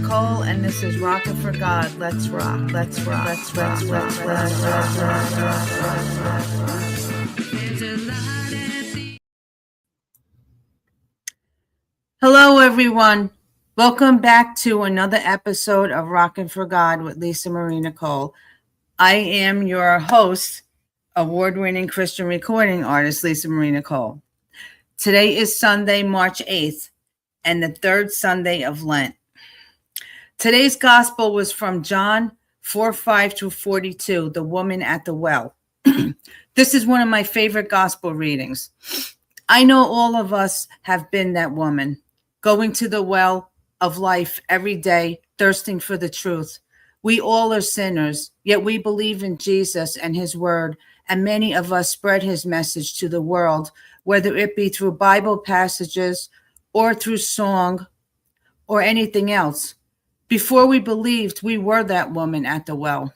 Nicole, and this is Rockin' for God. Let's rock. Let's rock. Let's rock. Let's rock. Let's rock. Hello, everyone. Welcome back to another episode of Rockin' for God with Lisa Marie Nicole. I am your host, award-winning Christian recording artist, Lisa Marie Nicole. Today is Sunday, March 8th, and the third Sunday of Lent. Today's gospel was from John 4:5-42, the woman at the well. This is one of my favorite gospel readings. I know all of us have been that woman, going to the well of life every day, thirsting for the truth. We all are sinners, yet we believe in Jesus and his word, and many of us spread his message to the world, whether it be through Bible passages or through song or anything else. Before we believed, we were that woman at the well.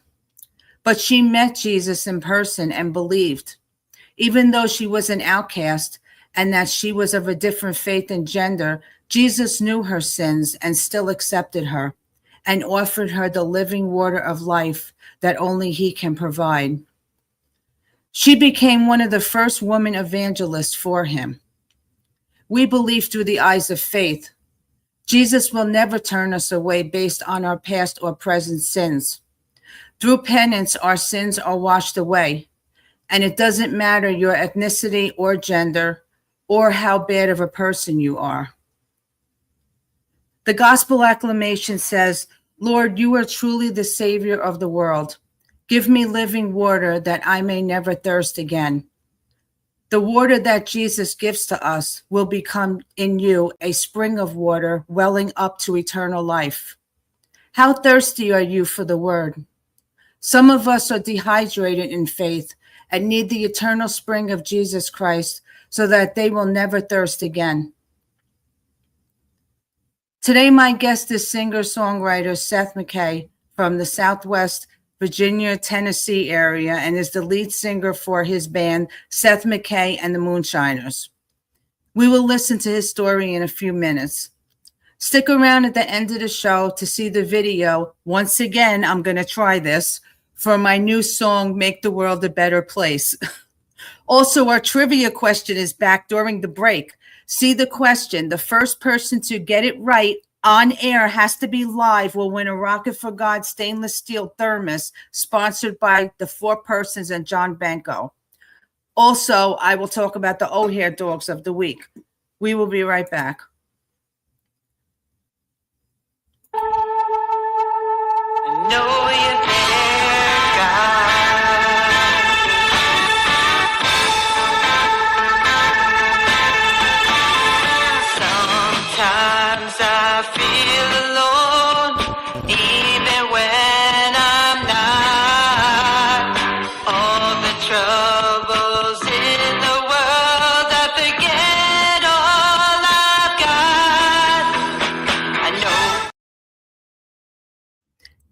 But she met Jesus in person and believed. Even though she was an outcast and that she was of a different faith and gender, Jesus knew her sins and still accepted her and offered her the living water of life that only he can provide. She became one of the first women evangelists for him. We believe through the eyes of faith. Jesus will never turn us away based on our past or present sins. Through penance, our sins are washed away, and it doesn't matter your ethnicity or gender or how bad of a person you are. The gospel acclamation says, "Lord, you are truly the Savior of the world. Give me living water that I may never thirst again." The water that Jesus gives to us will become in you a spring of water welling up to eternal life. How thirsty are you for the word? Some of us are dehydrated in faith and need the eternal spring of Jesus Christ so that they will never thirst again. Today, my guest is singer-songwriter Seth Mckay from the Southwest Virginia, Tennessee area, and is the lead singer for his band, Seth Mckay and the MOONSHINERS. We will listen to his story in a few minutes. Stick around at the end of the show to see the video. Once again, I'm going to try this for my new song, Make the World a Better Place. Also, our trivia question is back during the break. See the question. The first person to get it right on air has to be live will win a Rockin' for God stainless steel thermos sponsored by the Four Persons and John Banco. Also, I will talk about the O'Hare dogs of the week. We will be right back. I know you're there, God. Sometimes I feel alone, even when I'm not. All the troubles in the world, I forget all I've got. I know.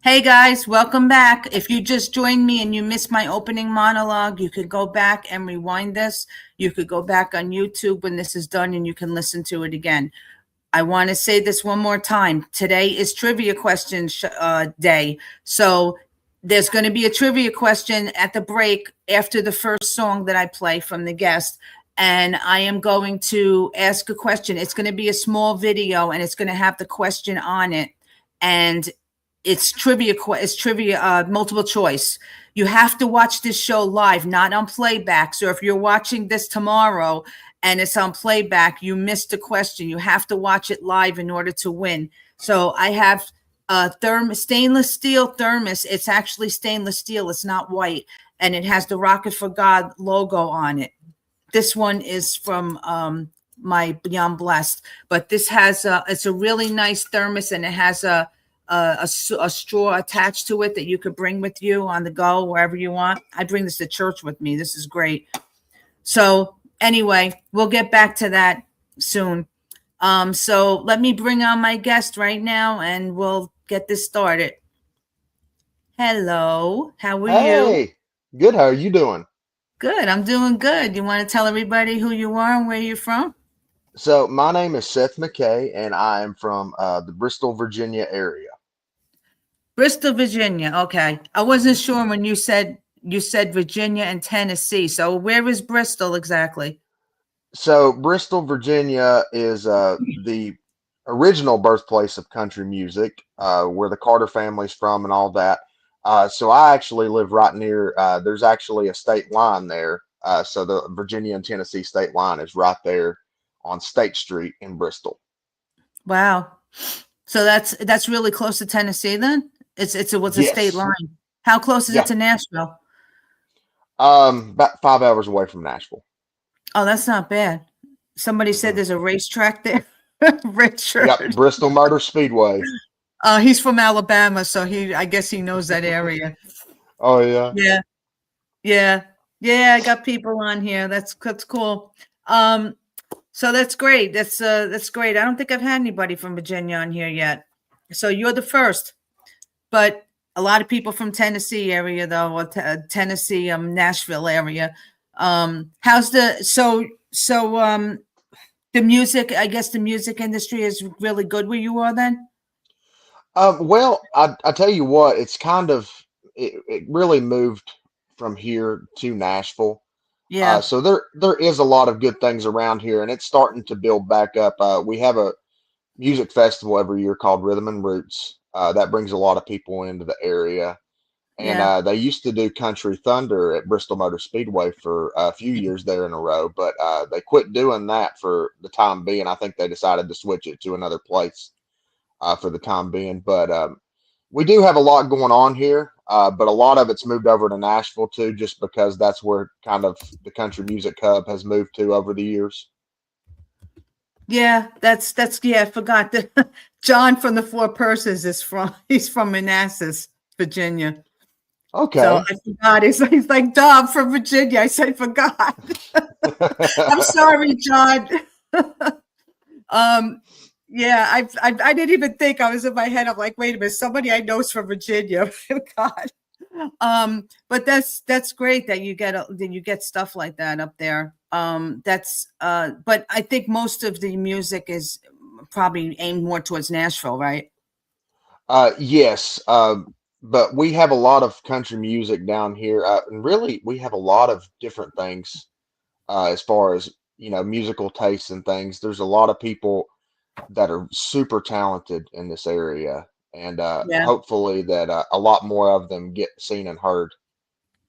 Hey guys, welcome back. If you just joined me and you missed my opening monologue, you could go back and rewind this. You could go back on YouTube when this is done and you can listen to it again. I want to say this one more time. Today is trivia question day. So there's going to be a trivia question at the break after the first song that I play from the guest. And I am going to ask a question. It's going to be a small video and it's going to have the question on it. And it's trivia, multiple choice. You have to watch this show live, not on playback. So if you're watching this tomorrow and it's on playback, you missed a question. You have to watch it live in order to win. So I have a stainless steel thermos. It's actually stainless steel. It's not white. And it has the Rockin' for God logo on it. This one is from my Beyond Blessed. But this has it's a really nice thermos, and it has a straw attached to it that you could bring with you on the go wherever you want. I bring this to church with me. This is great. So anyway, we'll get back to that soon. So let me bring on my guest right now and we'll get this started. Hello, how are you? Hey, good. How are you doing? Good, I'm doing good. You want to tell everybody who you are and where you're from? So my name is Seth Mckay, and I am from the Bristol, Virginia area. Bristol, Virginia. Okay. I wasn't sure when you said Virginia and Tennessee. So where is Bristol exactly? So Bristol, Virginia is the original birthplace of country music, where the Carter family's from and all that. So I actually live right near, there's actually a state line there. So the Virginia and Tennessee state line is right there on State Street in Bristol. Wow. So that's really close to Tennessee then? What's a state Yes. line? How close is it Yeah. to Nashville? About 5 hours away from Nashville. Oh, that's not bad. Somebody said Hmm. there's a racetrack there. Yep. Richard. Bristol Motor Speedway. He's from Alabama, so I guess he knows that area. Oh yeah. Yeah. Yeah. Yeah, I got people on here. That's cool. So that's great. That's great. I don't think I've had anybody from Virginia on here yet. So you're the first. But a lot of people from Tennessee area though, or Tennessee, Nashville area. How's the music, I guess the music industry is really good where you are then? Well, I tell you what, it's kind of it really moved from here to Nashville. Yeah. So there is a lot of good things around here, and it's starting to build back up. We have a music festival every year called Rhythm and Roots. That brings a lot of people into the area, and Yeah. they used to do Country Thunder at Bristol Motor Speedway for a few years there in a row, but they quit doing that for the time being. I think they decided to switch it to another place for the time being. But we do have a lot going on here, but a lot of it's moved over to Nashville too, just because that's where kind of the country music hub has moved to over the years. Yeah, that's yeah, I forgot that John from the Four Purses he's from Manassas, Virginia. So Okay. I forgot. He's like, Dom from Virginia. I said, forgot. I'm sorry, John. um, yeah, I didn't even think. I was in my head. I'm like, wait a minute, somebody I know is from Virginia. God. But that's great that you get stuff like that up there. But I think most of the music is probably aimed more towards Nashville, right? Yes, but we have a lot of country music down here, and really we have a lot of different things as far as musical tastes and things. There's a lot of people that are super talented in this area, and Yeah. hopefully that a lot more of them get seen and heard.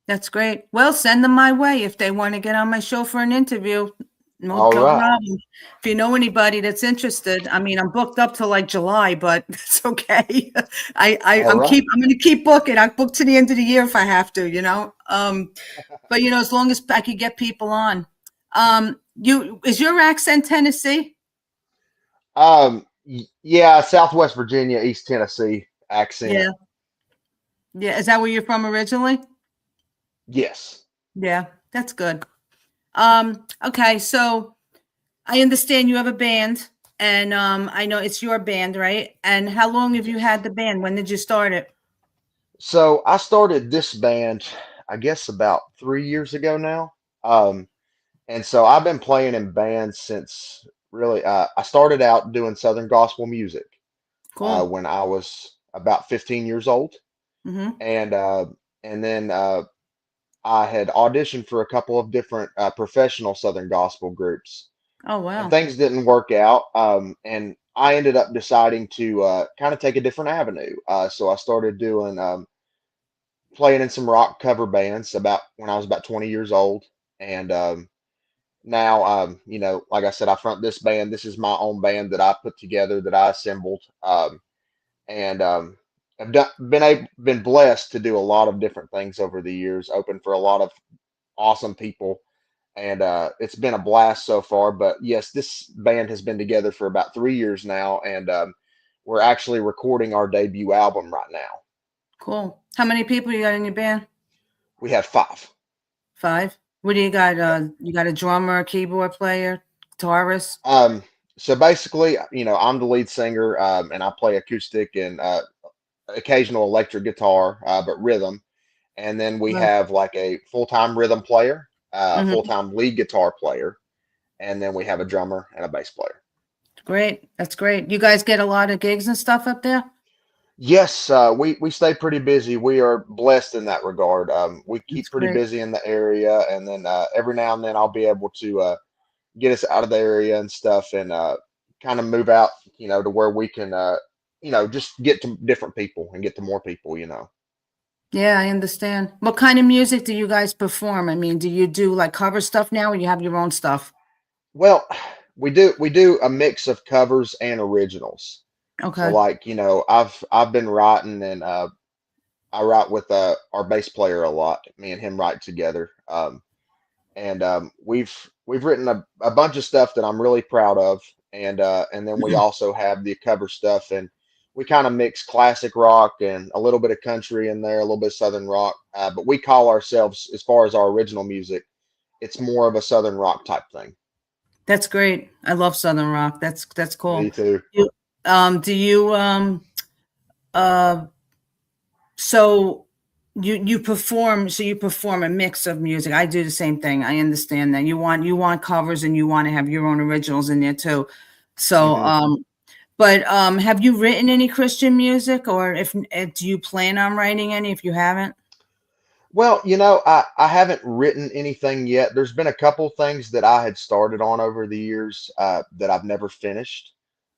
That's great. Well, send them my way if they want to get on my show for an interview. No, All no right. problem. If you know anybody that's interested, I mean, I'm booked up till like July, but it's okay. All right. I'm going to keep booking. I'll book to the end of the year if I have to, but as long as I could get people on. Is your accent Tennessee? Yeah, Southwest Virginia, East Tennessee accent. Yeah. Yeah. Is that where you're from originally? Yes. Yeah, that's good. Okay, so I understand you have a band, and I know it's your band, right? And how long have you had the band? When did you start it? So I started this band, I guess about 3 years ago now. And so I've been playing in bands since really, I started out doing Southern gospel music Cool. when I was about 15 years old. Mm-hmm. And, and then I had auditioned for a couple of different professional Southern gospel groups, Oh, and wow. things didn't work out. And I ended up deciding to kind of take a different avenue. So I started doing playing in some rock cover bands about when I was about 20 years old. And now, like I said, I front this band. This is my own band that I put together, that I assembled. And I've been blessed to do a lot of different things over the years, open for a lot of awesome people, and it's been a blast so far. But yes, this band has been together for about 3 years now, and we're actually recording our debut album right now. Cool. How many people you got in your band? We have five. Five. What do you got? Yep. You got a drummer, keyboard player, guitarist? Um, so basically, I'm the lead singer, and I play acoustic and occasional electric guitar, but rhythm. And then we have like a full-time rhythm player, Mm-hmm. full-time lead guitar player, and then we have a drummer and a bass player. Great. That's great. You guys get a lot of gigs and stuff up there? Yes, we stay pretty busy. We are blessed in that regard. We That's keep pretty great. busy in the area, and then every now and then I'll be able to get us out of the area and stuff, and kind of move out, to where we can, just get to different people and get to more people. Yeah, I understand. What kind of music do you guys perform? I mean, do you do like cover stuff now or you have your own stuff? Well, we do a mix of covers and originals. So Okay. like, I've been writing, and I write with our bass player a lot. Me and him write together. And we've written a bunch of stuff that I'm really proud of, and then we also have the cover stuff, and we kind of mix classic rock and a little bit of country in there, a little bit of southern rock. But we call ourselves, as far as our original music, it's more of a southern rock type thing. That's great. I love Southern rock. That's Me cool. too. You, do you uh so you perform a mix of music. I do the same thing. I understand that. You want covers and you want to have your own originals in there too. So hmm but have you written any Christian music, or if do you plan on writing any if you haven't? Well, I haven't written anything yet. There's been a couple things that I had started on over the years that I've never finished.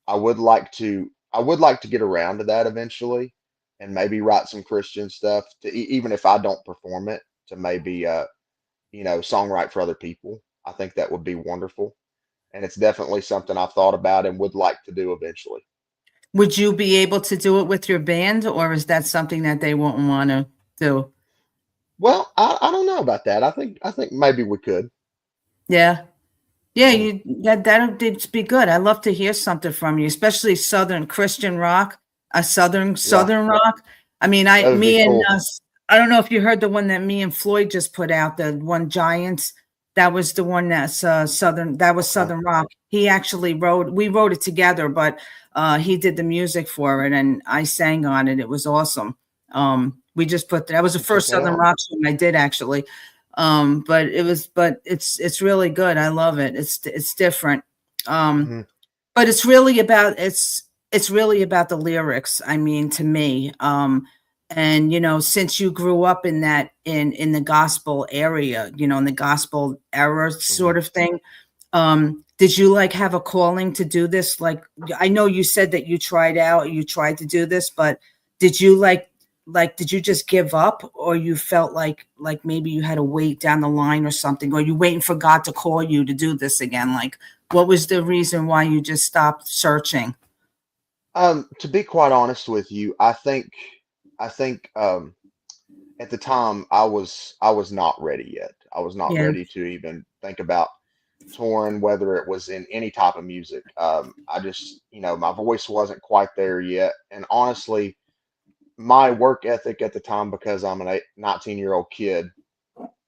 I would like to get around to that eventually, and maybe write some Christian stuff to even if I don't perform it, to maybe songwrite for other people. I think that would be wonderful, and it's definitely something I've thought about and would like to do eventually. Would you be able to do it with your band, or is that something that they won't want to do? Well, I don't know about that. I think maybe we could. Yeah. Yeah, Mhm. that'd be good. I love to hear something from you, especially Southern Christian rock, a Yeah, Southern rock. I mean, that would be cool. I don't know if you heard the one that me and Floyd just put out, the one Giants. That was the one that's Southern. That was Okay, Southern rock. He actually wrote. We wrote it together, but he did the music for it, and I sang on it. It was awesome. We just put that was the I'll check first that Southern out. rock song I did actually. But it's really good. I love it. It's different. Um, hmm but it's really about the lyrics. I mean, to me, and since you grew up in that in the gospel area, in the gospel era hmm sort of thing, did you like have a calling to do this? Like, I know you said that you tried to do this, but did you did you just give up, or you felt like maybe you had to wait down the line or something, or you waiting for God to call you to do this again? Like, what was the reason why you just stopped searching? To be quite honest with you, I think at the time I was not ready yet. I was not Yeah. ready to even think about touring, whether it was in any type of music. I just, my voice wasn't quite there yet, and honestly, my work ethic at the time, because I'm a 19-year-old kid,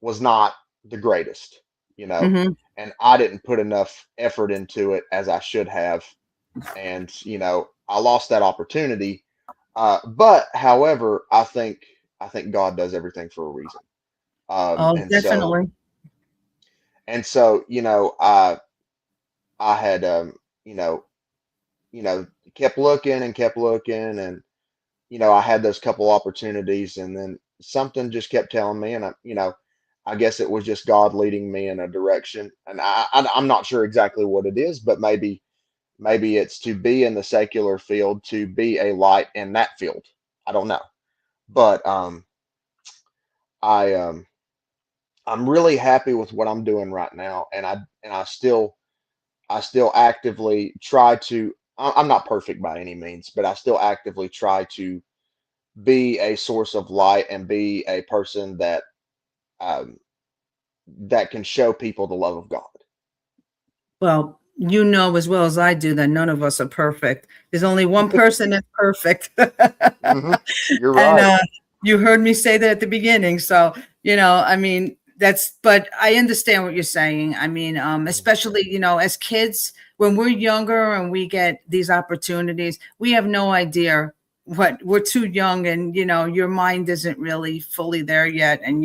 was not the greatest, you know, Hmm. and I didn't put enough effort into it as I should have, and I lost that opportunity. But however, I think God does everything for a reason. Um, Oh, and so definitely. and so I had you know you know kept looking and kept looking, and I had those couple opportunities, and then something just kept telling me, and I guess it was just God leading me in a direction, and I'm not sure exactly what it is, but maybe it's to be in the secular field, to be a light in that field. I don't know, but I I'm really happy with what I'm doing right now, and I still actively try to. I'm not perfect by any means, but I still actively try to be a source of light and be a person um, that can show people the love of God. Well, you know as well as I do that none of us are perfect. There's only one person that's perfect. hmm You're And right. you heard me say that at the beginning. So, I mean, but I understand what you're saying. I mean, especially, as kids, when we're younger and we get these opportunities, we have no idea what we're too young, and, your mind isn't really fully there yet. And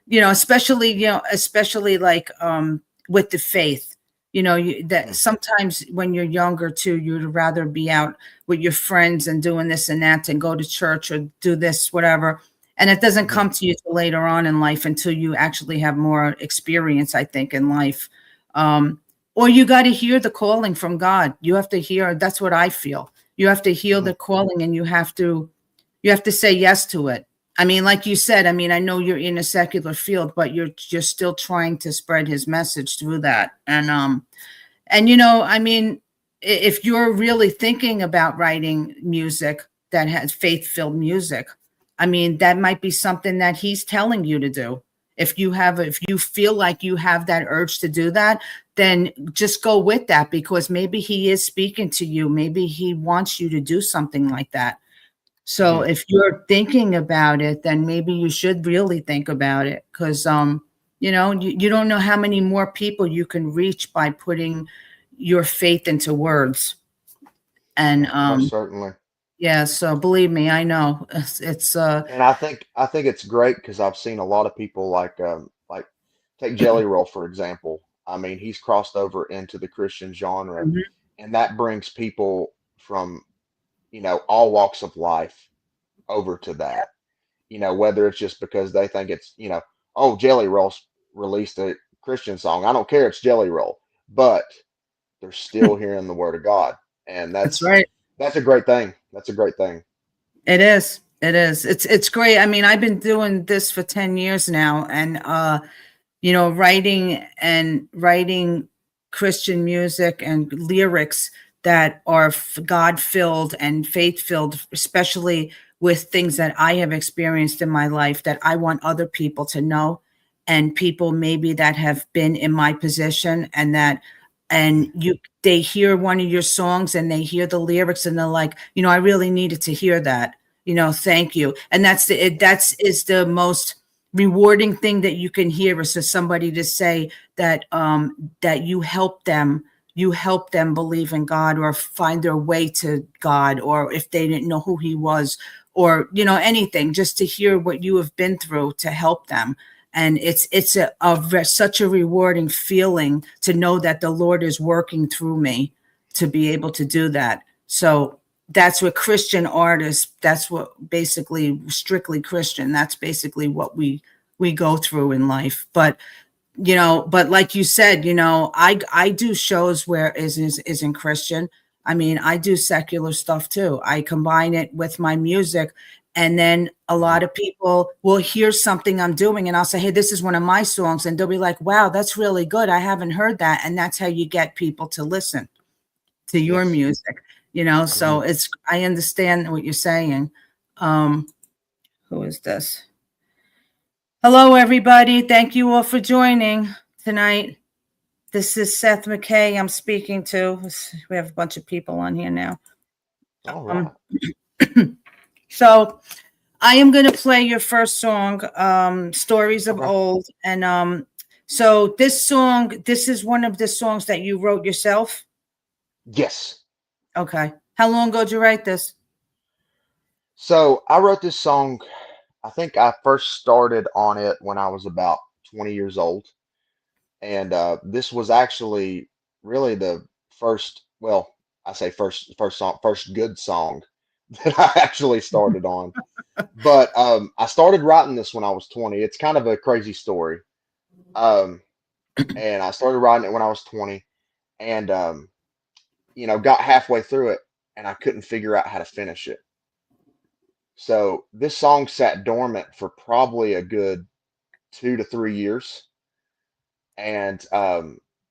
especially like with the faith. that Mm, sometimes when you're younger too, you'd rather be out with your friends and doing this and that and go to church or do this, whatever. And it doesn't mhm, come to you till later on in life until you actually have more experience, I think, in life. Um, or you got to hear the calling from God. You have to hear, that's what I feel. You have to hear mhm, the calling and you have to say yes to it. I mean, like you said, I mean, I know you're in a secular field, but you're still trying to spread his message through that. And I mean, if you're really thinking about writing music that has faith-filled music, I mean, that might be something that he's telling you to do. If you feel like you have that urge to do that, then just go with that because maybe he is speaking to you. Maybe he wants you to do something like that. So mhm. if you're thinking about it, then maybe you should really think about it because you don't know how many more people you can reach by putting your faith into words. And Yeah, most certainly. yeah, so believe me, I know it's And I think it's great because I've seen a lot of people like take Jelly Roll for example. I mean, he's crossed over into the Christian genre, Mhm. and that brings people from all walks of life over to that. Whether it's just because they think it's oh, Jelly Roll's released a Christian song. I don't care, it's Jelly Roll, but they're still hearing the word of God, and That's that's right. that's a great thing. That's a great thing. It is. It is. It's great. I mean, I've been doing this for 10 years now and writing Christian music and lyrics that are God filled and faith filled, especially with things that I have experienced in my life that I want other people to know, and people maybe that have been in my position and they hear one of your songs and they hear the lyrics and they're like, I really needed to hear that. Thank you. And that's is the most rewarding thing that you can hear is for somebody to say that you help them believe in God or find their way to God, or if they didn't know who he was, or anything, just to hear what you have been through to help them. And it's such a rewarding feeling to know that the Lord is working through me to be able to do that. So that's what Christian artists, that's what basically strictly Christian, that's basically what we go through in life. But like you said, I do shows where isn't Christian. I mean, I do secular stuff too. I combine it with my music, and then a Mhm. lot of people will hear something I'm doing and I'll say, hey, this is one of my songs, and they'll be like, wow, that's really good, I haven't heard that. And that's how you get people to listen to your Yes. music. So Mhm. I understand what you're saying. um who is this? Hello, everybody. Thank you all for joining tonight. This is Seth Mckay I'm speaking to. We have a bunch of people on here now. All Um, right. so I am going to play your first song, Stories of Okay. Old. And so this is one of the songs that you wrote yourself. Yes. Okay. How long ago did you write this? So I wrote this song. I think I first started on it when I was about 20 years old. And this was actually really the first, well, I say first song, first good song that I actually started on. But I started writing this when I was 20. It's kind of a crazy story. Um, and I started writing it when I was 20 and got halfway through it and I couldn't figure out how to finish it. So this song sat dormant for probably a good 2 to 3 years. And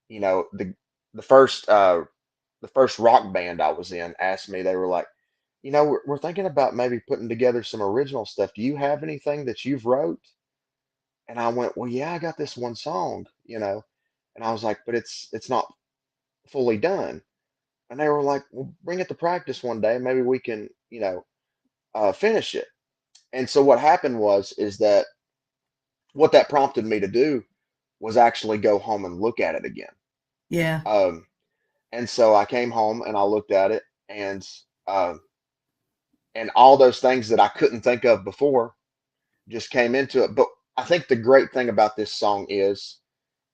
you know, the first the first rock band I was in asked me, they were like, we're thinking about maybe putting together some original stuff. Do you have anything that you've wrote? And I went, well, yeah, I got this one song. And I was like, but it's not fully done. And they were like, well, bring it to practice one day. Maybe we can, finish it. And so what happened is that what that prompted me to do was actually go home and look at it again. Yeah. Um, and so I came home and I looked at it, um, and all those things that I couldn't think of before just came into it. But I think the great thing about this song is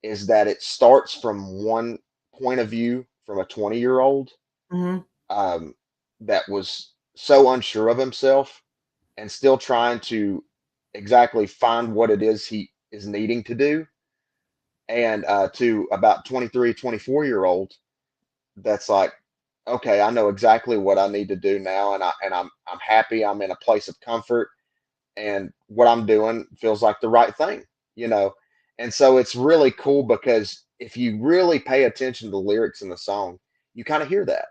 that it starts from one point of view from a 20-year-old Hmm. um, that was so unsure of himself and still trying to exactly find what it is he is needing to do, and to about 23, 24-year-old that's like, okay, I know exactly what I need to do now, and I'm happy. I'm in a place of comfort, and what I'm doing feels like the right thing, you know. And so it's really cool because if you really pay attention to the lyrics in the song, you kind of hear that.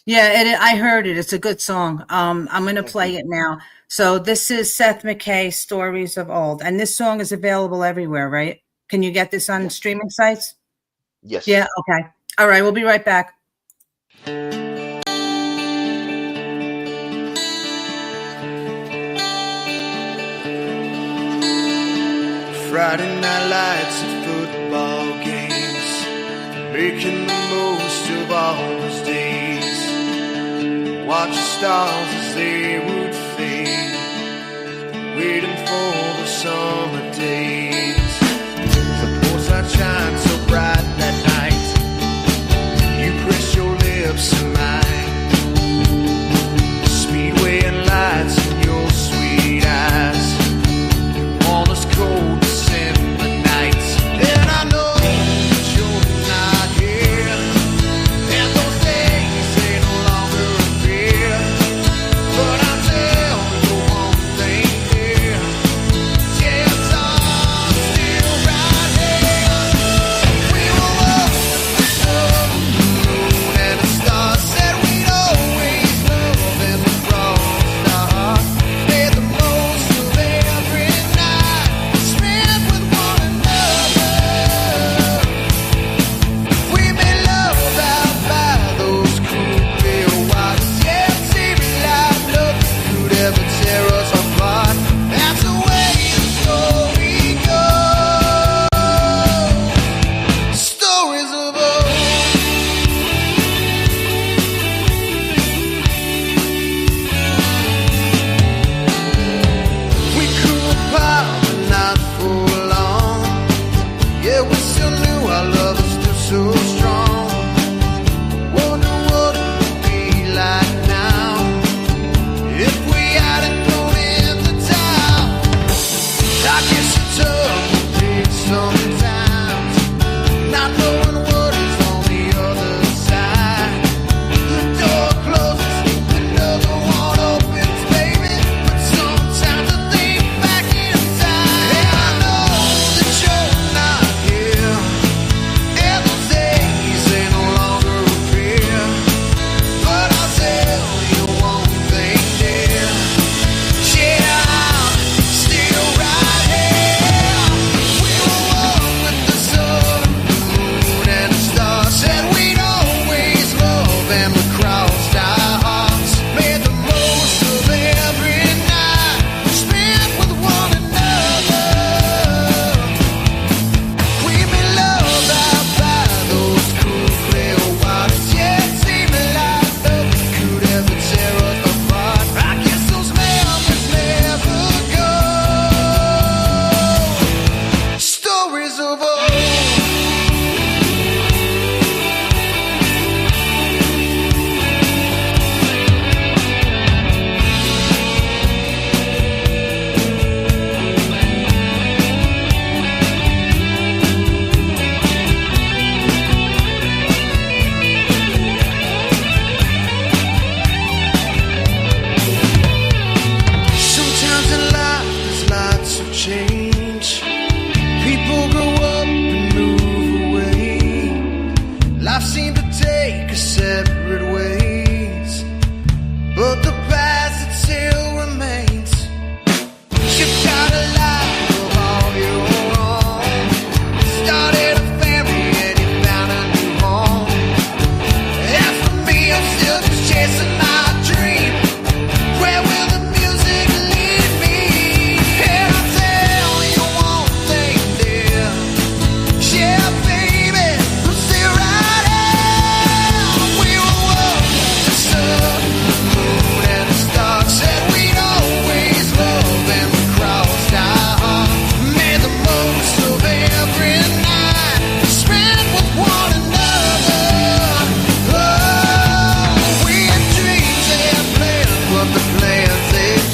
Yeah, I heard it. It's a good song. I'm going to Thank you. play it now. So this is Seth Mckay, Stories of Old. And this song is available everywhere, right? Can you get this on Yes. streaming sites? Yeah, Yes. okay. All right, we'll be right back. Friday night lights at football games, making the most of all those days. Watch the stars as they would fade, waiting for the summer days. The porch light shines so bright that night. You press your lips to mine. Speedway and lights in your sweet eyes. On this cold December night, and I know that you're not here, and those days ain't no longer a fear, but I'm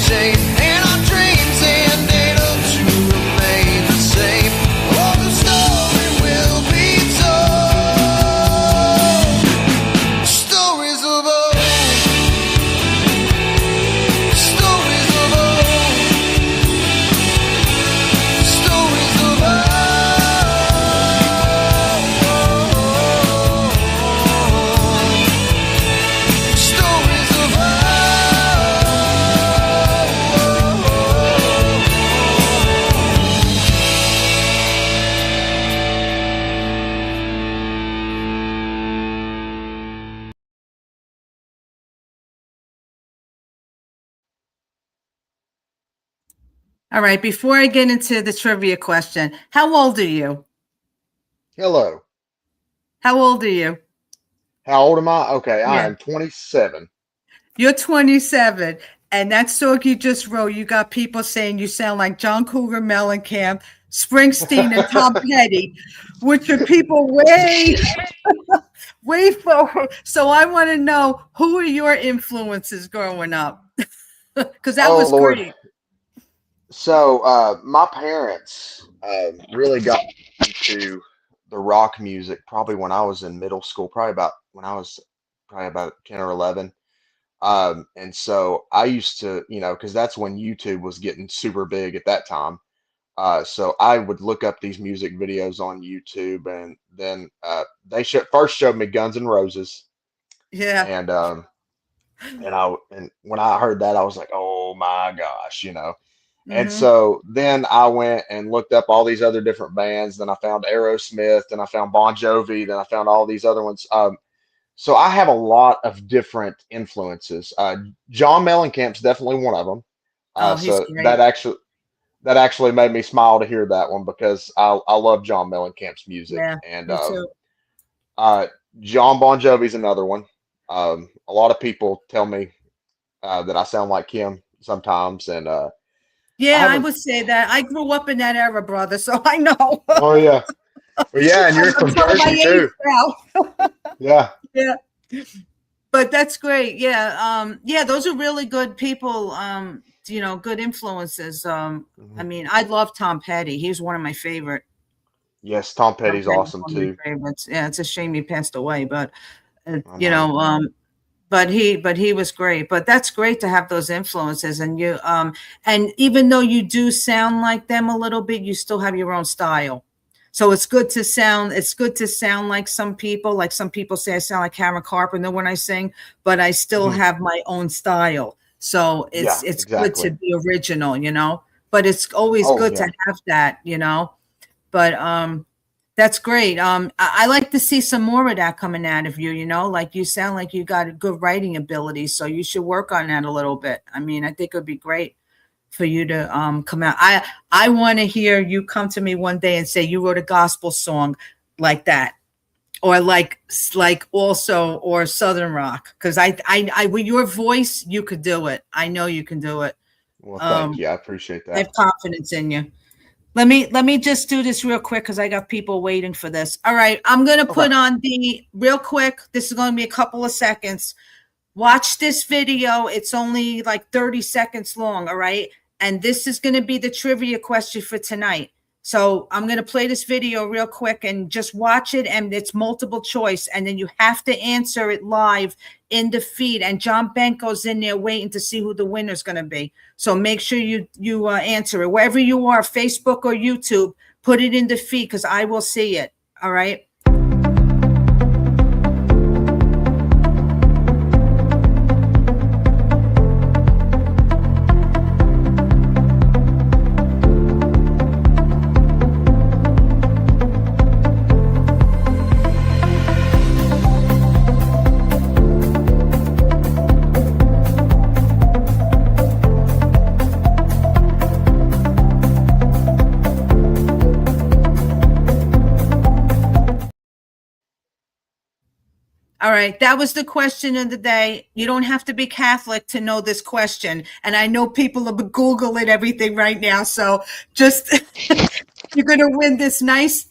chain, and our dreams and able to remain the same. Oh, the story will be told. Stories of old. Stories of old. Stories of old. Stories of All right. Before I get into the trivia question, how old are you? Hello. How old are you? How old am I? Okay, I Yeah. am 27. You're 27. And that song you just wrote, you got people saying you sound like John Cougar Mellencamp, Springsteen, and Tom Petty, which are people way forward. So I want to know, who are your influences growing up? Because that Oh was Lord. great. So my parents really got into the rock music probably when I was in middle school, probably about when I was probably about 10 or 11. And so I used to, because that's when YouTube was getting super big at that time. So I would look up these music videos on YouTube, and then first showed me Guns N' Roses, Yeah. and and when I heard that, I was like, oh my gosh. And Hmm. so then I went and looked up all these other different bands. Then I found Aerosmith, then I found Bon Jovi, then I found all these other ones. So I have a lot of different influences. John Mellencamp's definitely one of them. Oh, he's So great. that actually made me smile to hear that one because I love John Mellencamp's music. Yeah, And me too. uh, John Bon Jovi's another one. A lot of people tell me that I sound like him sometimes, and I Yeah, I haven't. would say that. I grew up in that era, brother, so I know. Oh yeah, well, yeah, and you're I'm from showing my Jersey age too. now. Yeah. Yeah. But that's great. Yeah. Yeah, those are really good people, good influences. I Mhm. mean, I love Tom Petty. He's one of my favorite. Yes, Tom Tom Petty's Petty's awesome one of my too. favorites. Yeah, it's a shame he passed away, but uh, I you know. know, um, but he was great. But that's great to have those influences, and even though you do sound like them a little bit, you still have your own style. So it's good to sound like some people. Like some people say I sound like Karen Carpenter when I sing, but I still Mhm. have my own style. So it's Yeah, it's good to exactly. be original. But it's always Oh good to yeah. have that. But that's great. I like to see some more of that coming out of you. Like you sound like you got a good writing ability, so you should work on that a little bit. I mean, I think it would be great for you to come out. I want to hear you come to me one day and say you wrote a gospel song like that, or like also or Southern rock, because I with your voice you could do it. I know you can do it. Well, thank Um, you. I appreciate I that. have confidence in you. Let me just do this real quick because I got people waiting for this. All right, I'm gonna Okay. put on the real quick. This is gonna be a couple of seconds. Watch this video. It's only like 30 seconds long. All right, and this is gonna be the trivia question for tonight. So I'm gonna play this video real quick and just watch it, and it's multiple choice, and then you have to answer it live in the feed. And John Benko's in there waiting to see who the winner's gonna be. So make sure you answer it wherever you are, Facebook or YouTube. Put it in the feed because I will see it. All right. All right, that was the question of the day. You don't have to be Catholic to know this question. And I know people are Googling everything right now. So just You're gonna win this nice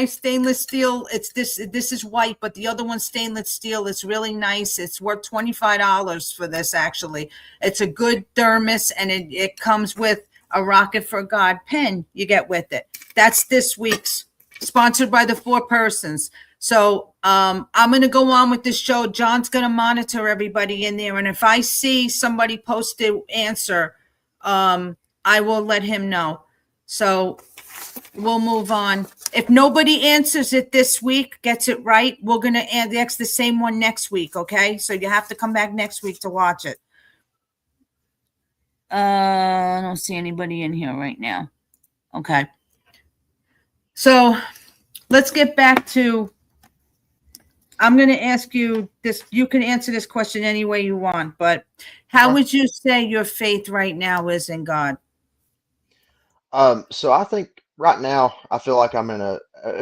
stainless steel. This is white, but the other one's stainless steel. It's really nice. It's worth $25 for this actually. It's a good thermos, and it comes with a Rocket for God pen you get with it. That's this week's, sponsored by the Four Persons. So I'm gonna go on with this show. John's gonna monitor everybody in there, and if I see somebody post the answer, I will let him know. So we'll move on. If nobody answers it this week, gets it right, we're going to ask the same one next week, okay? So you have to come back next week to watch it. I don't see anybody in here right now. Okay. So let's get back to, I'm going to ask you this. You can answer this question any way you want, but how would you say your faith right now is in God? So I think right now I feel like I'm in a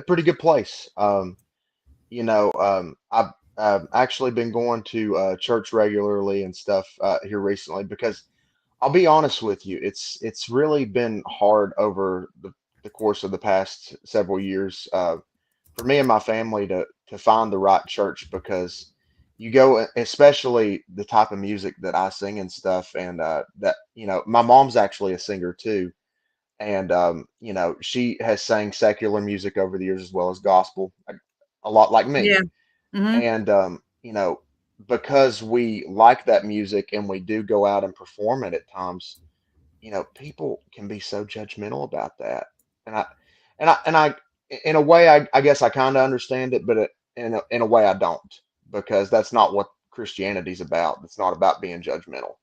pretty good place. I've actually been going to church regularly and stuff here recently because I'll be honest with you, it's really been hard over the course of the past several years for me and my family to find the right church because you go, especially the type of music that I sing and stuff, and that my mom's actually a singer too, and she has sang secular music over the years as well as gospel, a lot like me. Yeah. Mm-hmm. And because we like that music and we do go out and perform it at times, people can be so judgmental about that. And I in a way, I guess I kind of understand it, but in a way I don't, because that's not what Christianity's about. It's not about being judgmental.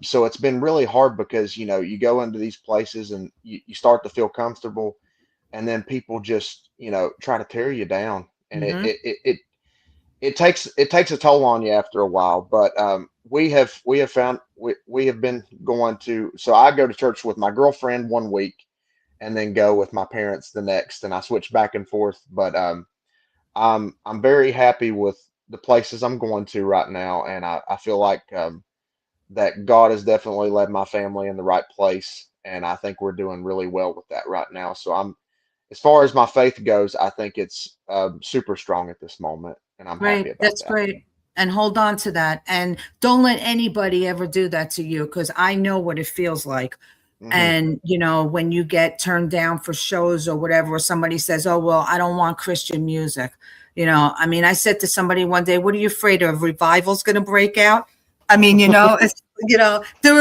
So it's been really hard because you go into these places and you start to feel comfortable, and then people just try to tear you down, and it Mm-hmm. it it, it it takes a toll on you after a while. But we have found we have been going to, so I go to church with my girlfriend one week and then go with my parents the next, and I switch back and forth. But I'm very happy with the places I'm going to right now, and I feel like that God has definitely led my family in the right place, and I think we're doing really well with that right now. So as far as my faith goes, I think it's super strong at this moment, and I'm happy Great. about That's that. great. And hold on to that. And don't let anybody ever do that to you, because I know what it feels like. Hmm. And, when you get turned down for shows or whatever, or somebody says, oh, well, I don't want Christian music. I said to somebody one day, what are you afraid of? Revival's going to break out? They're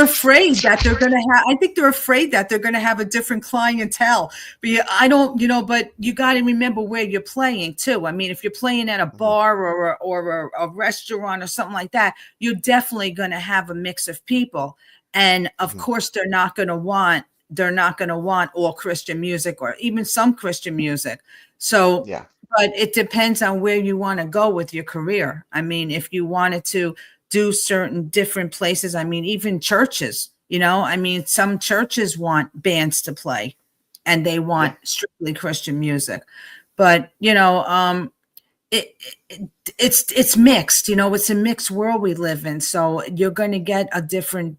afraid that they're going to have, I think they're afraid that they're going to have a different clientele. But I don't, but you got to remember where you're playing too. If you're playing at a Hmm. bar or a restaurant or something like that, you're definitely going to have a mix of people. And of Hmm. course, they're not going to want all Christian music or even some Christian music. So, Yeah. but it depends on where you want to go with your career. If you wanted to do certain different places, even churches, some churches want bands to play and they Yeah. want strictly Christian music. But, it, it's mixed, it's a mixed world we live in. So you're going to get different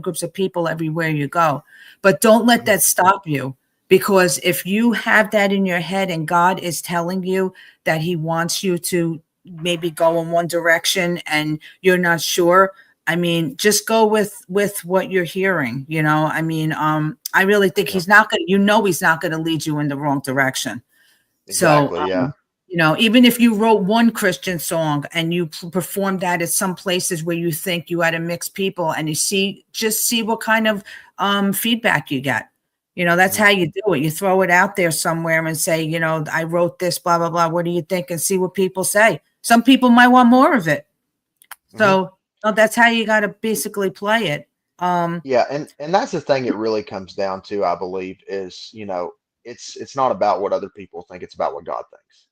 groups of people everywhere you go, but don't let Hmm. that stop you, because if you have that in your head and God is telling you that he wants you to maybe go in one direction and you're not sure, just go with what you're hearing. I really think Yeah. he's not going to, he's not going to lead you in the wrong direction. So, Exactly. Yeah. even if you wrote one Christian song and you performed that at some places where you think you had a mixed people, and just see what kind of feedback you get. That's Hmm. how you do it. You throw it out there somewhere and say, I wrote this, blah, blah, blah. What do you think? And see what people say. Some people might want more of it. Hmm. So that's how you got to basically play it. Yeah, and that's the thing it really comes down to, I believe, is it's not about what other people think, it's about what God thinks.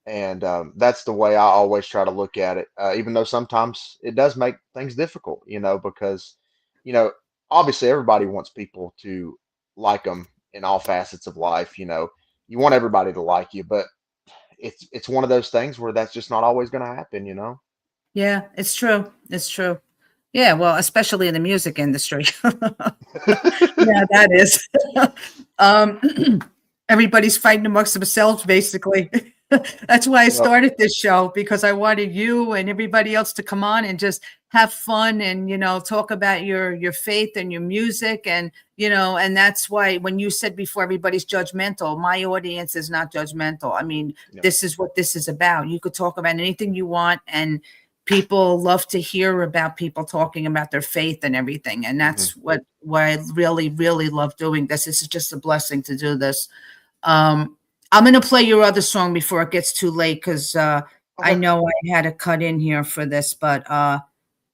And that's the way I always try to look at it, even though sometimes it does make things difficult, because you know obviously everybody wants people to like them in all facets of life. You want everybody to like you, but it's one of those things where that's just not always going to happen. Yeah, it's true. It's true. Yeah, well, especially in the music industry. Yeah, that is. Um, everybody's fighting amongst themselves, basically. That's why I Yep. started this show, because I wanted you and everybody else to come on and just have fun and, talk about your faith and your music. And, and that's why when you said before everybody's judgmental, my audience is not judgmental. I mean, Yep. this is what this is about. You could talk about anything you want, and people love to hear about people talking about their faith and everything. And Hmm. that's what I really, really love doing this. This is just a blessing to do this. I'm going to play your other song before it gets too late, because I Okay. know I had to cut in here for this, but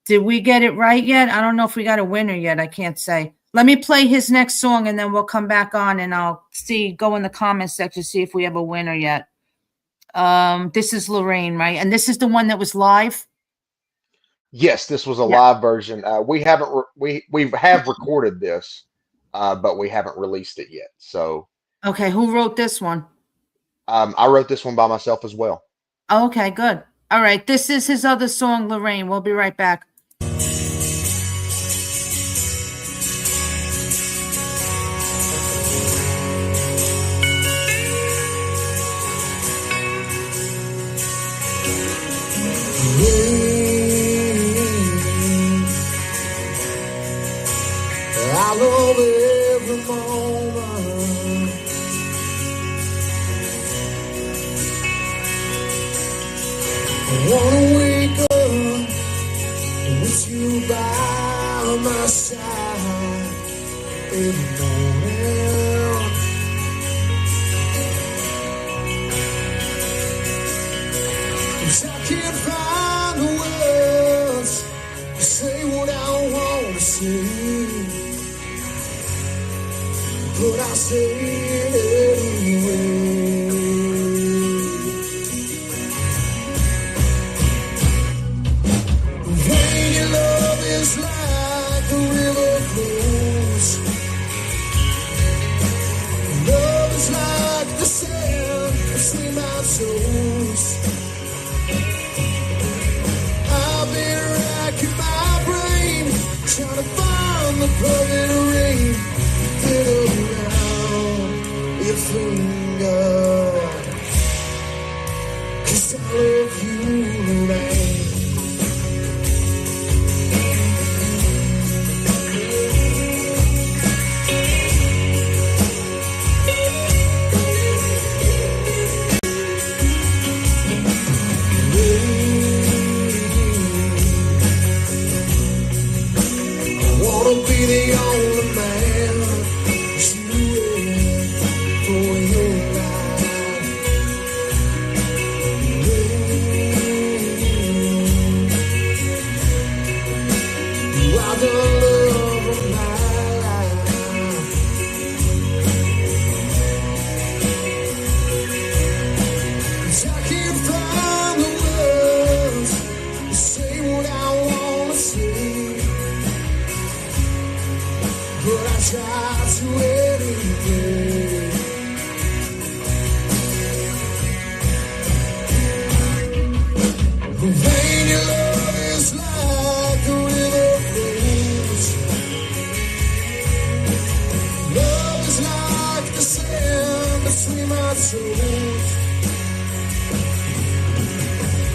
did we get it right yet? I don't know if we got a winner yet. I can't say. Let me play his next song, and then we'll come back on and I'll go in the comment section, see if we have a winner yet. This is Lorraine, right? And this is the one that was live? Yes, this was a Yeah. live version. We haven't we have recorded this, but we haven't released it yet. So Okay, who wrote this one? I wrote this one by myself as well. Oh, okay, good. All right, this is his other song, Lorraine. We'll be right back. I love every moment. I wanna wake up with you by my side every morning. 'Cause I can't find the words to say what I wanna say, but I say it anyway. When your love is like a river flows, love is like the sand between my toes. I've been racking my brain, trying to find the perfect ring, get around your finger. 'Cause I love you, man. I wanna be the only man you ever for your life. You are the love of my life. 'Cause I can't find the words to say what I wanna say, but I try to anyway. When your love is like a river flows, love is like the sand between my toes.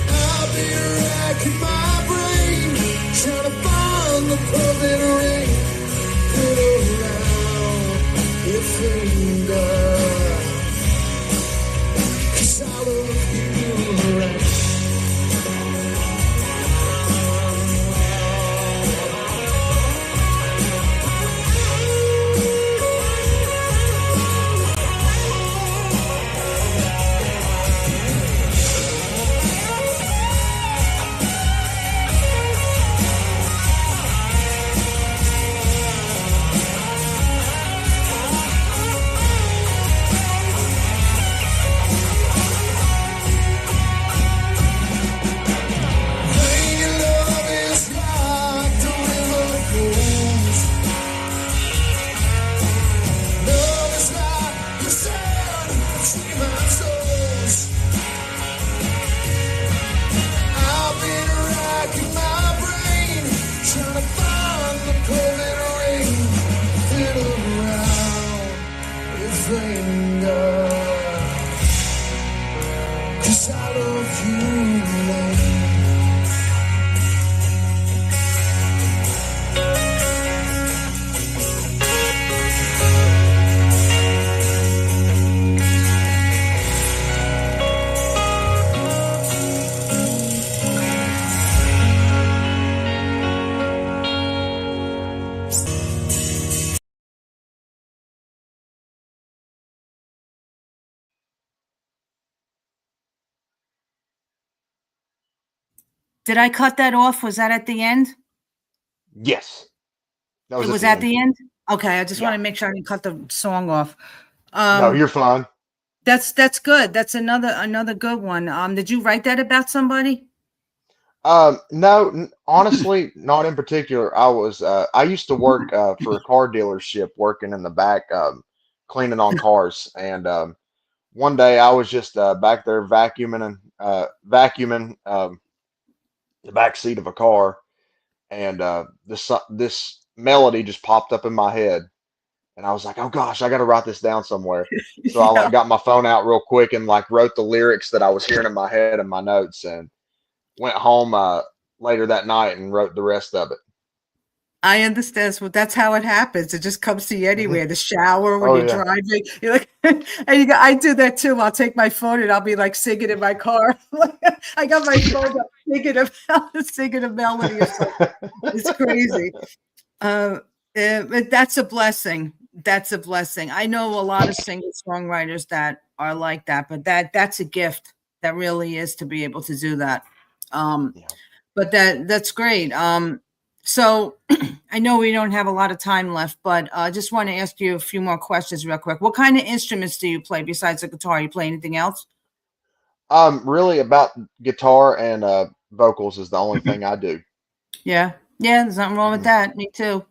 I've been racking my brain, trying to find the perfect ring, put around your finger. 'Cause I love you, right? Did I cut that off? Was that at the end? Yes, that It was at was the at end. the end? Okay, I just want Yeah. to make sure I didn't cut the song off. No, you're fine. That's good. That's another good one. Did you write that about somebody? No, honestly, not in particular. I used to work for a car dealership, working in the back, cleaning on cars. And one day I was just back there vacuuming the back seat of a car, and this melody just popped up in my head, and I was like, "Oh gosh, I got to write this down somewhere." So I Yeah. like got my phone out real quick and like wrote the lyrics that I was hearing in my head in my notes, and went home later that night and wrote the rest of it. I understand. So that's how it happens. It just comes to you Hmm. anywhere. The shower, when Oh you're yeah. driving, you're like, and I do that too. I'll take my phone and I'll be like singing in my car. I got my phone up singing a melody or something. It's crazy. But that's a blessing. That's a blessing. I know a lot of singer-songwriters that are like that, but that's a gift. That really is, to be able to do that. Um, Yeah. but that's great. So I know we don't have a lot of time left, but I just want to ask you a few more questions real quick. What kind of instruments do you play besides the guitar? You play anything else? Really about guitar and vocals is the only thing I do. Yeah. Yeah, there's nothing wrong with Hmm. that. Me too.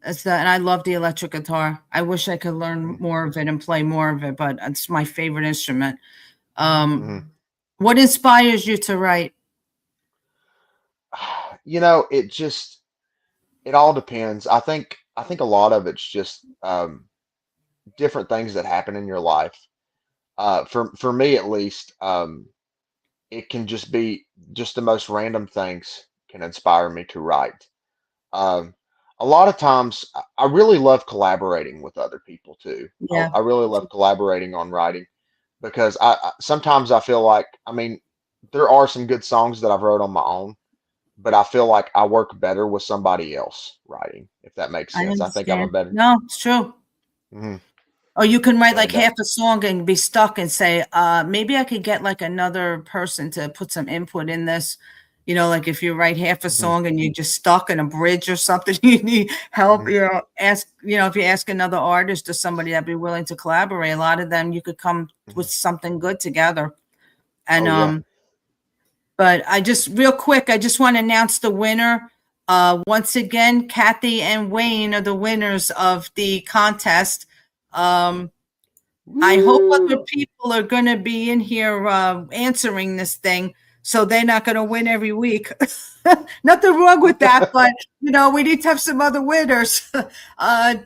And I love the electric guitar. I wish I could learn more of it and play more of it, but it's my favorite instrument. Hmm. What inspires you to write? It all depends. I think a lot of it's just different things that happen in your life. For me at least, it can just be just the most random things can inspire me to write. Um, a lot of times, I really love collaborating with other people too. I, Yeah. I really love collaborating on writing because sometimes I feel like, I mean, there are some good songs that I've wrote on my own, but I feel like I work better with somebody else writing, if that makes I sense. I think I'm a understand. better. No, it's true. Hmm. Or you can write like And half a song and be stuck and say, maybe I could get like another person to put some input in this. Like if you write half a mhm, song and you're just stuck in a bridge or something, you need help, mhm, if you ask another artist or somebody that'd be willing to collaborate, a lot of them you could come with mhm. something good together. And Oh yeah. but real quick, I just want to announce the winner. Once again, Kathy and Wayne are the winners of the contest. Um, I hope other Woo! people are going to be in here answering this thing, so they're not going to win every week. Nothing wrong with that, but we need to have some other winners.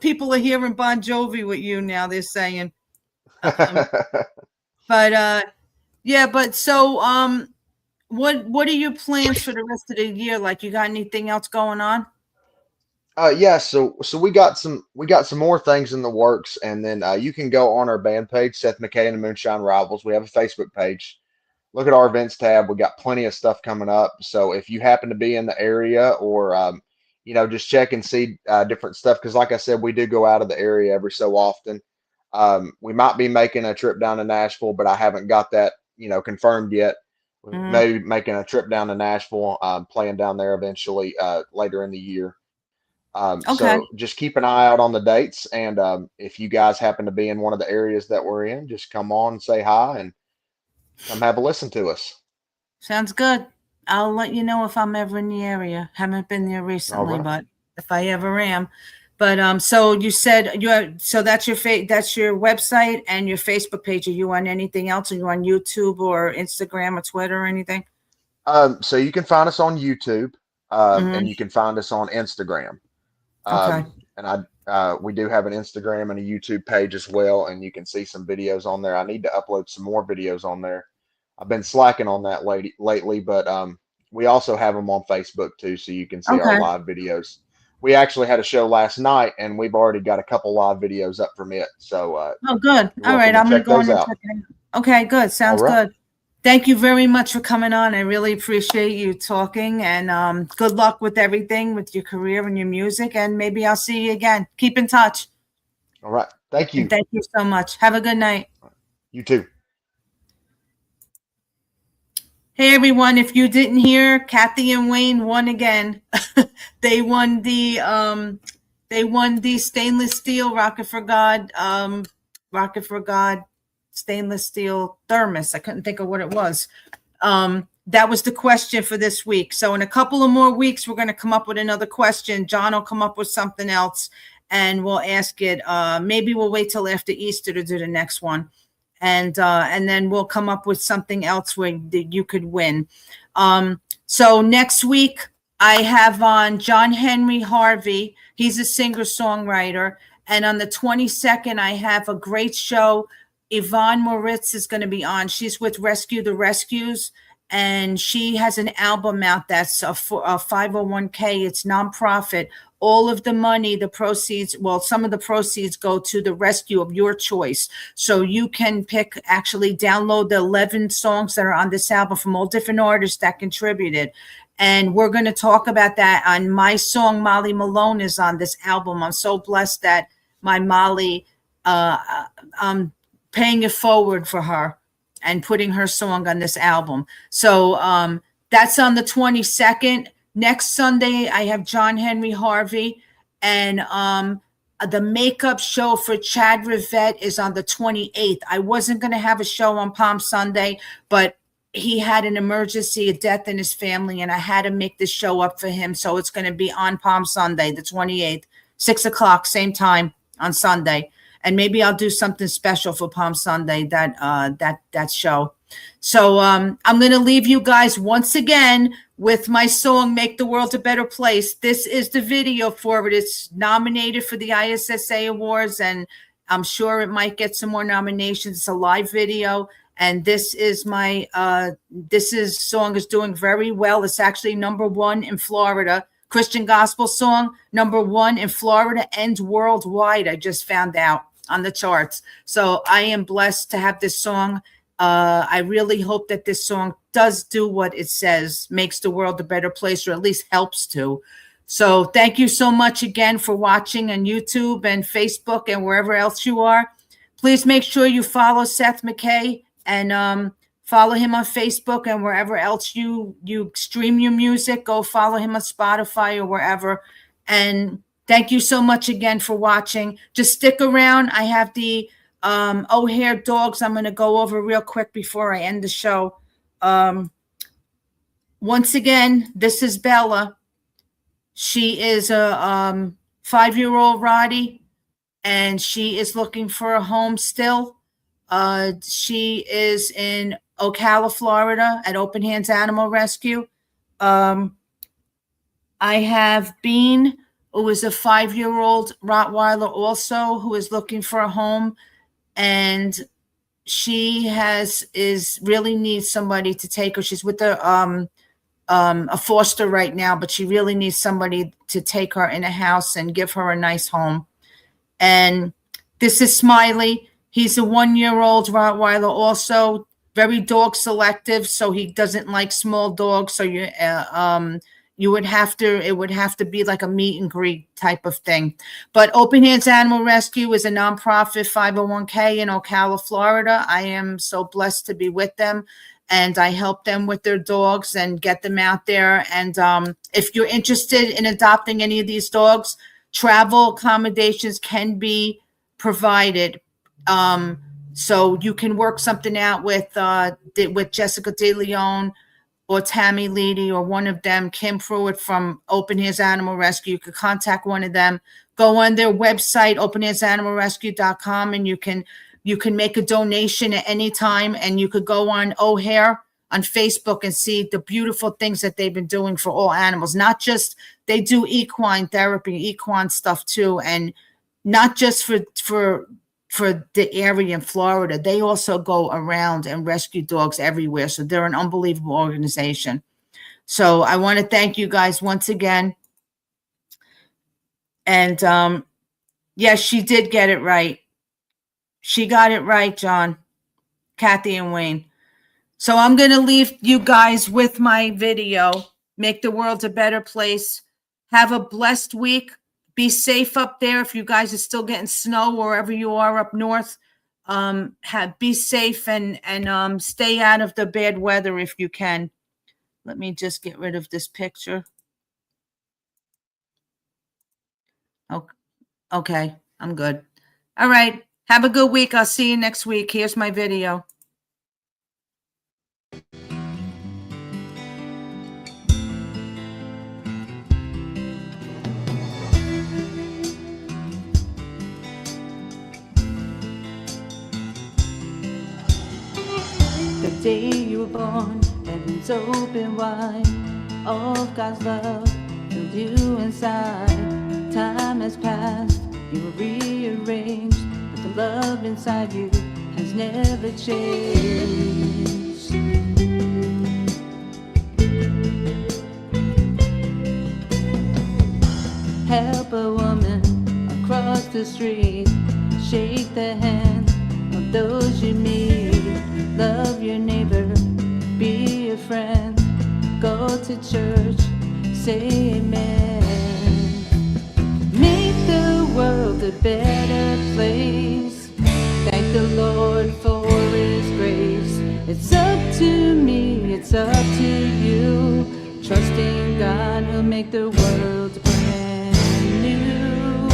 People are hearing Bon Jovi with you now. They're saying, but yeah, but so what are your plans for the rest of the year? Like, you got anything else going on? Yeah, so we got some more things in the works, and then you can go on our band page, Seth Mckay and the Moonshine Rivals. We have a Facebook page. Look at our events tab. We got plenty of stuff coming up. So if you happen to be in the area, or just check and see different stuff, because like I said, we do go out of the area every so often. We might be making a trip down to Nashville, but I haven't got that confirmed yet. We Mhm. may be making a trip down to Nashville, playing down there eventually later in the year. Okay, So just keep an eye out on the dates, and if you guys happen to be in one of the areas that we're in, just come on and say hi and come have a listen to us. sounds good. I'll let you know if I'm ever in the area. Haven't been there All recently, right. but if I ever am. But so you said so that's that's your website and your Facebook page. Are you on anything else? Are you on YouTube or Instagram or Twitter or anything? So you can find us on YouTube, and you Hmm. can find us on Instagram. Okay. And we do have an Instagram and a YouTube page as well, and you can see some videos on there. I need to upload some more videos on there. I've been slacking on that lately, but we also have them on Facebook too, so you can see our Okay. live videos. We actually had a show last night, and we've already got a couple live videos up from it. So Oh, good. you're All right. welcome to I'm going to check go those on and out. check it out. Okay. Good. All Sounds right. good. Thank you very much for coming on. I really appreciate you talking, and good luck with everything with your career and your music. And maybe I'll see you again. Keep in touch. All right. Thank And you. thank you so much. Have a good night. You too. Hey everyone, if you didn't hear, Kathy and Wayne won again. They won the stainless steel Rocket for God stainless steel thermos. I couldn't think of what it was. That was the question for this week. So in a couple of more weeks, we're going to come up with another question. John will come up with something else and we'll ask it. Maybe we'll wait till after Easter to do the next one. And then we'll come up with something else where you could win. So next week I have on John Henry Harvey. He's a singer-songwriter. And on the 22nd, I have a great show. Yvonne Moritz is going to be on. She's with Rescue the Rescues. And she has an album out that's a 501k. It's nonprofit. All of the money, the proceeds, well, some of the proceeds go to the rescue of your choice. So you can actually download the 11 songs that are on this album from all different artists that contributed. And we're going to talk about that on my song. Molly Malone is on this album. I'm so blessed that my Molly, I'm paying it forward for her and putting her song on this album. So that's on the 22nd. Next Sunday, I have John Henry Harvey, and the makeup show for Chad Rivette is on the 28th. I wasn't going to have a show on Palm Sunday, but he had an emergency, a death in his family, and I had to make this show up for him. So it's going to be on Palm Sunday, the 28th, 6 o'clock, same time on Sunday. And maybe I'll do something special for Palm Sunday, that show. So I'm going to leave you guys once again with my song, Make the World a Better Place. This is the video for it. It's nominated for the ISSA Awards, and I'm sure it might get some more nominations. It's a live video, and this is song is doing very well. It's actually #1 in Florida. Christian gospel song, #1 in Florida and worldwide. I just found out on the charts. So I am blessed to have this song. I really hope that this song does do what it says, makes the world a better place, or at least helps to. So thank you so much again for watching on YouTube and Facebook and wherever else you are. Please make sure you follow Seth Mckay and follow him on Facebook and wherever else you stream your music. Go follow him on Spotify or wherever. And thank you so much again for watching. Just stick around. I have the O'Hare dogs I'm going to go over real quick before I end the show. Once again, this is Bella. She is a 5-year-old Roddy, and she is looking for a home still. She is in Ocala, Florida at Open Hands Animal Rescue. I have Bean, who is a 5-year-old Rottweiler also, who is looking for a home. And she really needs somebody to take her. She's with a foster right now, but she really needs somebody to take her in a house and give her a nice home. And this is Smiley. He's a 1-year-old Rottweiler also, very dog selective, so he doesn't like small dogs. So it would have to be like a meet and greet type of thing. But Open Hands Animal Rescue is a nonprofit 501k in Ocala, Florida. I am so blessed to be with them, and I help them with their dogs and get them out there. And if you're interested in adopting any of these dogs, travel accommodations can be provided. So you can work something out with Jessica De Leon or Tammy Leedy or one of them, Kim Pruitt from Open Hands Animal Rescue. You could contact one of them. Go on their website, openhandsanimalrescue.com, and you can make a donation at any time. And you could go on O'Hare on Facebook and see the beautiful things that they've been doing for all animals. Not just, they do equine therapy, equine stuff too, and not just for the area in Florida. They also go around and rescue dogs everywhere. So they're an unbelievable organization. So I want to thank you guys once again. And yes, she did get it right. She got it right, John, Kathy, and Wayne. So I'm going to leave you guys with my video, Make the World a Better Place. Have a blessed week. Be safe up there if you guys are still getting snow wherever you are up north. be safe and stay out of the bad weather if you can. Let me just get rid of this picture. Okay, I'm good. All right. Have a good week. I'll see you next week. Here's my video. The day you were born, heaven's open wide. All of God's love filled you inside. Time has passed, you were rearranged, but the love inside you has never changed. Help a woman across the street, shake the hand of those you meet. Love your neighbor, be a friend, go to church, say amen. Make the world a better place. Thank the Lord for His grace. It's up to me, it's up to you. Trust in God, He'll make the world brand new.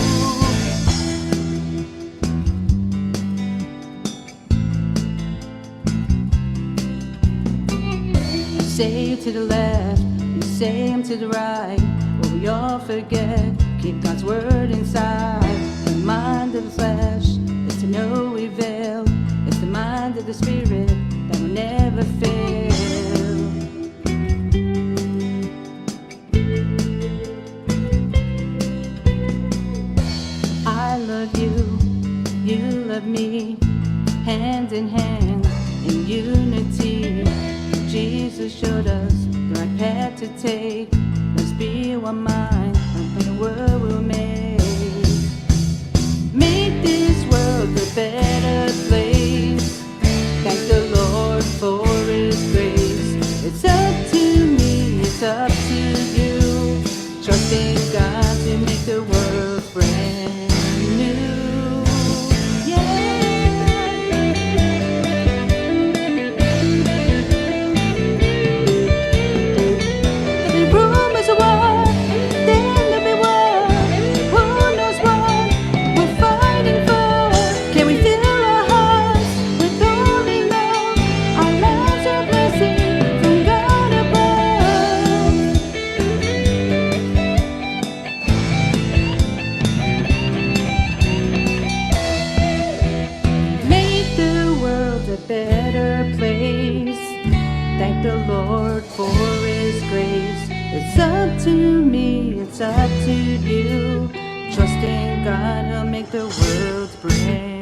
You say to the left, you say Him to the right. But we all forget, keep God's word inside. The mind of the flesh is to no avail. It's the mind of the Spirit that will never fail. I love you, you love me, hand in hand in unity. Jesus showed us the right path to take. Let's be one mind, and the world will make. Make this world a better place. Thank the Lord for His grace. It's up to me, it's up to you. Trust in God to make the world brand new. For His grace, it's up to me, it's up to you. Trust in God, He'll make the world brand